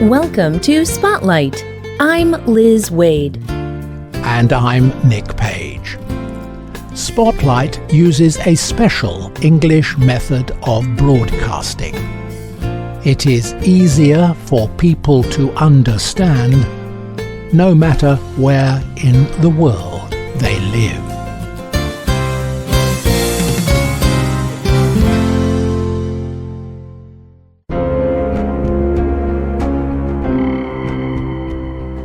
Welcome to Spotlight. I'm Liz Wade. And I'm Nick Page. Spotlight uses a special English method of broadcasting. It is easier for people to understand no matter where in the world they live.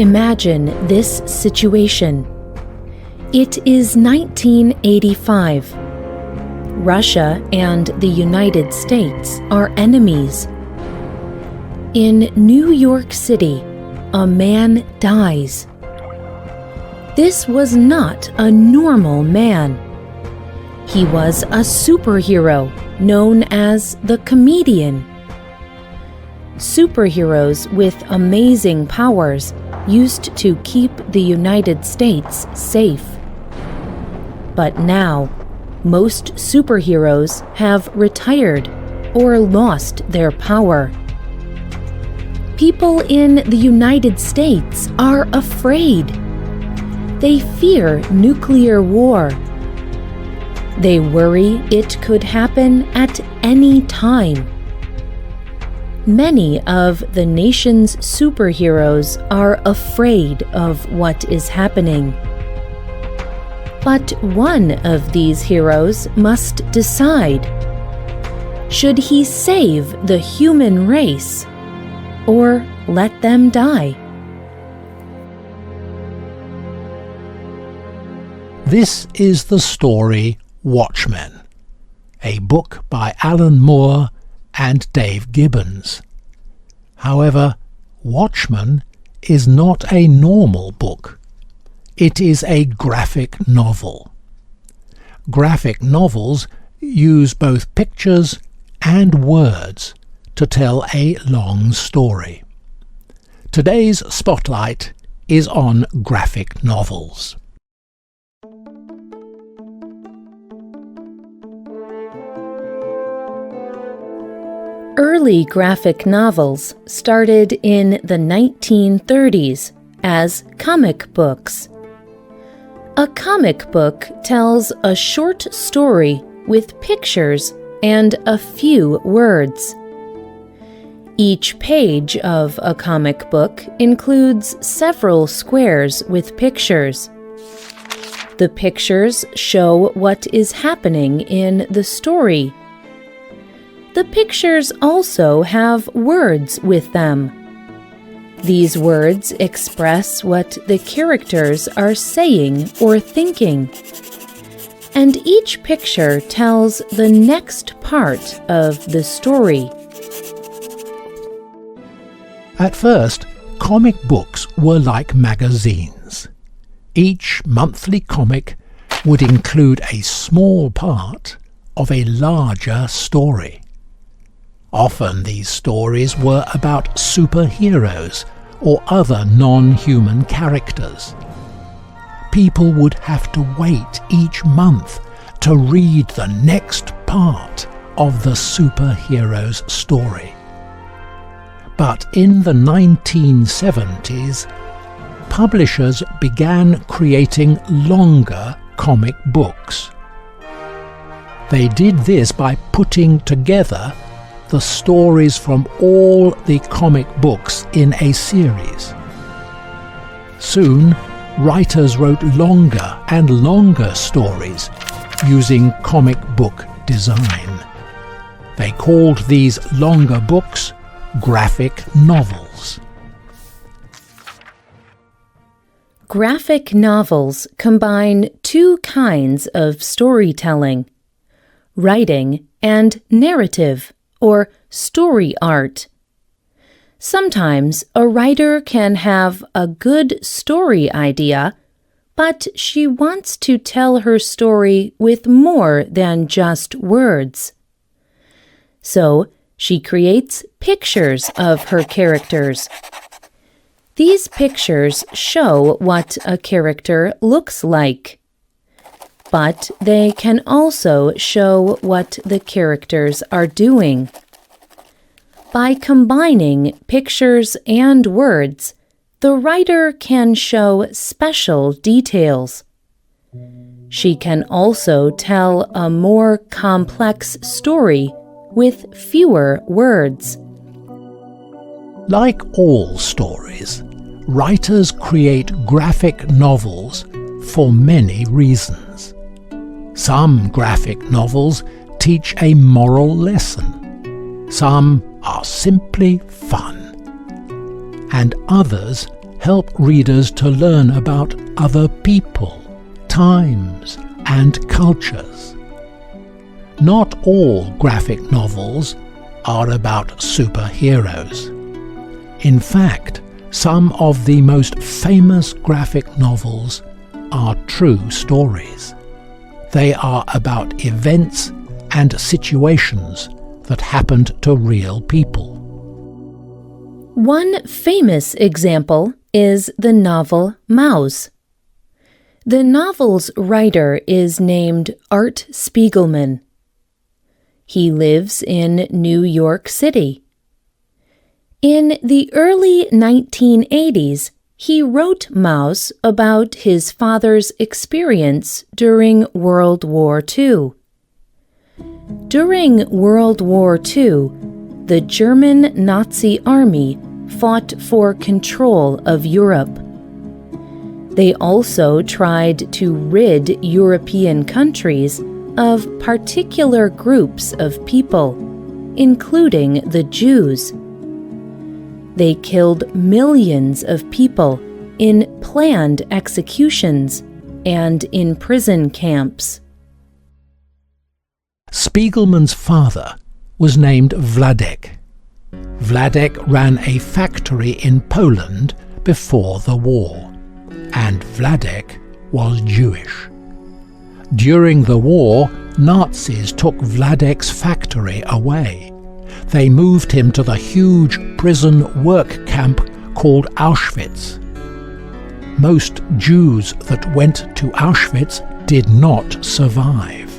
Imagine this situation. It is 1985. Russia and the United States are enemies. In New York City, a man dies. This was not a normal man. He was a superhero known as the Comedian. Superheroes with amazing powers used to keep the United States safe. But now, most superheroes have retired or lost their power. People in the United States are afraid. They fear nuclear war. They worry it could happen at any time. Many of the nation's superheroes are afraid of what is happening. But one of these heroes must decide. Should he save the human race or let them die? This is the story Watchmen, a book by Alan Moore and Dave Gibbons. However, Watchmen is not a normal book. It is a graphic novel. Graphic novels use both pictures and words to tell a long story. Today's spotlight is on graphic novels. Early graphic novels started in the 1930s as comic books. A comic book tells a short story with pictures and a few words. Each page of a comic book includes several squares with pictures. The pictures show what is happening in the story. The pictures also have words with them. These words express what the characters are saying or thinking. And each picture tells the next part of the story. At first, comic books were like magazines. Each monthly comic would include a small part of a larger story. Often these stories were about superheroes or other non-human characters. People would have to wait each month to read the next part of the superhero's story. But in the 1970s, publishers began creating longer comic books. They did this by putting together the stories from all the comic books in a series. Soon, writers wrote longer and longer stories using comic book design. They called these longer books graphic novels. Graphic novels combine two kinds of storytelling: writing and narrative, or story art. Sometimes a writer can have a good story idea, but she wants to tell her story with more than just words. So she creates pictures of her characters. These pictures show what a character looks like. but they can also show what the characters are doing. By combining pictures and words, the writer can show special details. She can also tell a more complex story with fewer words. Like all stories, writers create graphic novels for many reasons. Some graphic novels teach a moral lesson. Some are simply fun. And others help readers to learn about other people, times, and cultures. Not all graphic novels are about superheroes. In fact, some of the most famous graphic novels are true stories. They are about events and situations that happened to real people. One famous example is the novel Mouse. The novel's writer is named Art Spiegelman. He lives in New York City. In the early 1980s, he wrote Mouse about his father's experience during World War II. During World War II, the German Nazi army fought for control of Europe. They also tried to rid European countries of particular groups of people, including the Jews. They killed millions of people in planned executions and in prison camps. Spiegelman's father was named Wladek. Wladek ran a factory in Poland before the war, and Wladek was Jewish. During the war, Nazis took Wladek's factory away. They moved him to the huge prison work camp called Auschwitz. Most Jews that went to Auschwitz did not survive.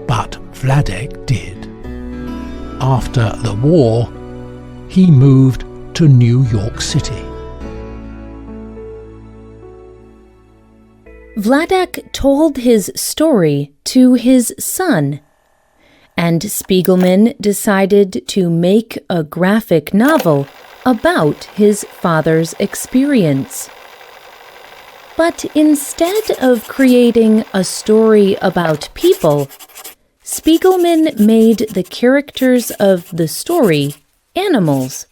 But Wladek did. After the war, he moved to New York City. Wladek told his story to his son, and Spiegelman decided to make a graphic novel about his father's experience. But instead of creating a story about people, Spiegelman made the characters of the story animals.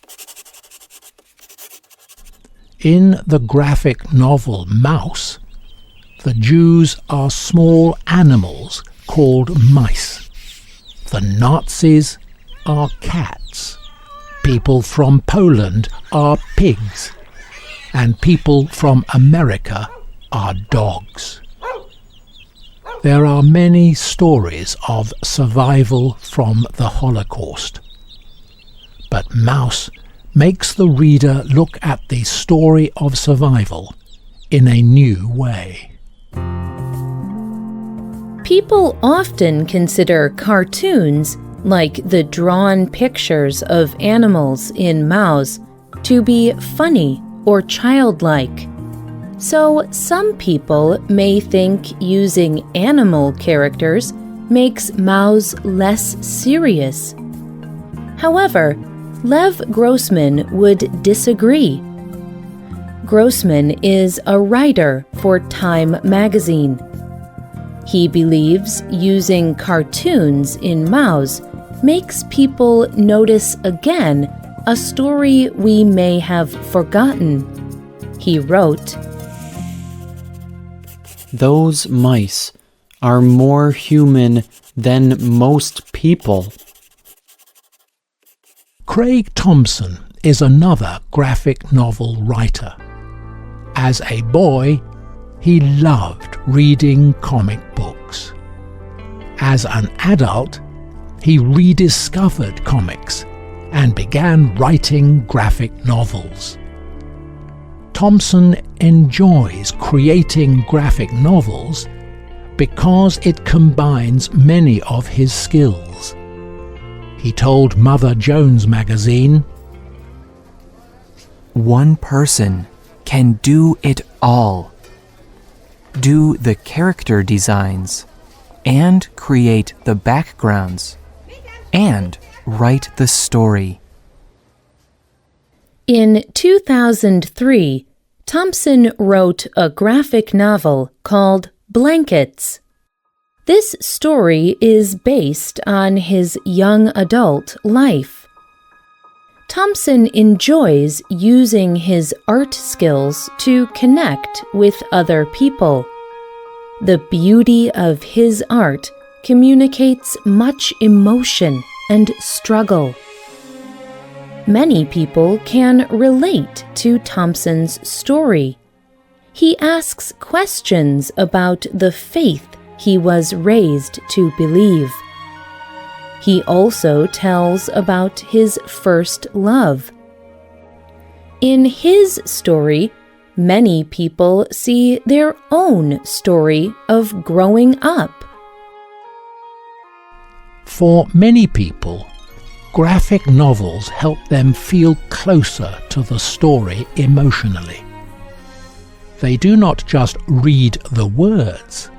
In the graphic novel Mouse, the Jews are small animals called mice. The Nazis are cats. People from Poland are pigs. And people from America are dogs. There are many stories of survival from the Holocaust. But Mouse makes the reader look at the story of survival in a new way. People often consider cartoons, like the drawn pictures of animals in Mouse, to be funny or childlike. So some people may think using animal characters makes Mouse less serious. However, Lev Grossman would disagree. Grossman is a writer for Time magazine. He believes using cartoons in Mouse makes people notice again a story we may have forgotten. He wrote, "Those mice are more human than most people." Craig Thompson is another graphic novel writer. As a boy, he loved reading comic books. As an adult, he rediscovered comics and began writing graphic novels. Thompson enjoys creating graphic novels because it combines many of his skills. He told Mother Jones magazine, "One person can do it all. Do the character designs, and create the backgrounds, and write the story." In 2003, Thompson wrote a graphic novel called Blankets. This story is based on his young adult life. Thompson enjoys using his art skills to connect with other people. The beauty of his art communicates much emotion and struggle. Many people can relate to Thompson's story. He asks questions about the faith he was raised to believe. He also tells about his first love. In his story, many people see their own story of growing up. For many people, graphic novels help them feel closer to the story emotionally. They do not just read the words.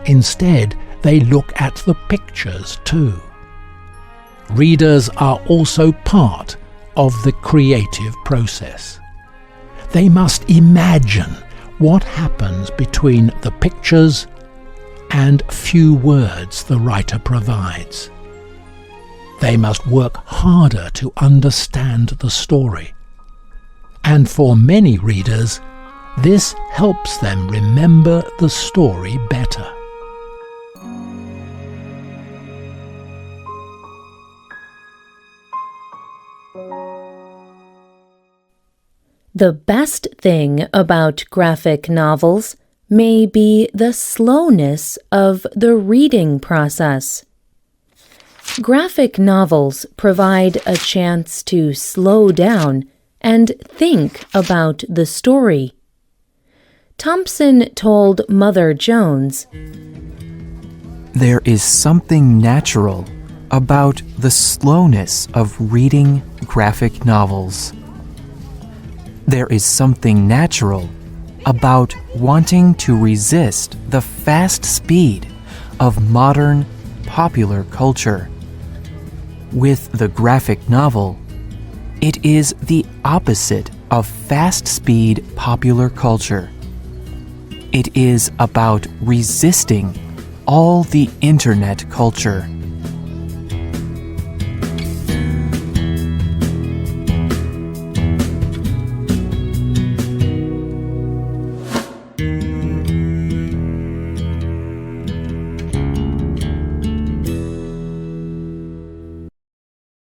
Instead, they look at the pictures too. Readers are also part of the creative process. They must imagine what happens between the pictures and few words the writer provides. They must work harder to understand the story. And for many readers, this helps them remember the story better. The best thing about graphic novels may be the slowness of the reading process. Graphic novels provide a chance to slow down and think about the story. Thompson told Mother Jones, "There is something natural about the slowness of reading graphic novels. There is something natural about wanting to resist the fast speed of modern popular culture. With the graphic novel, it is the opposite of fast speed popular culture. It is about resisting all the internet culture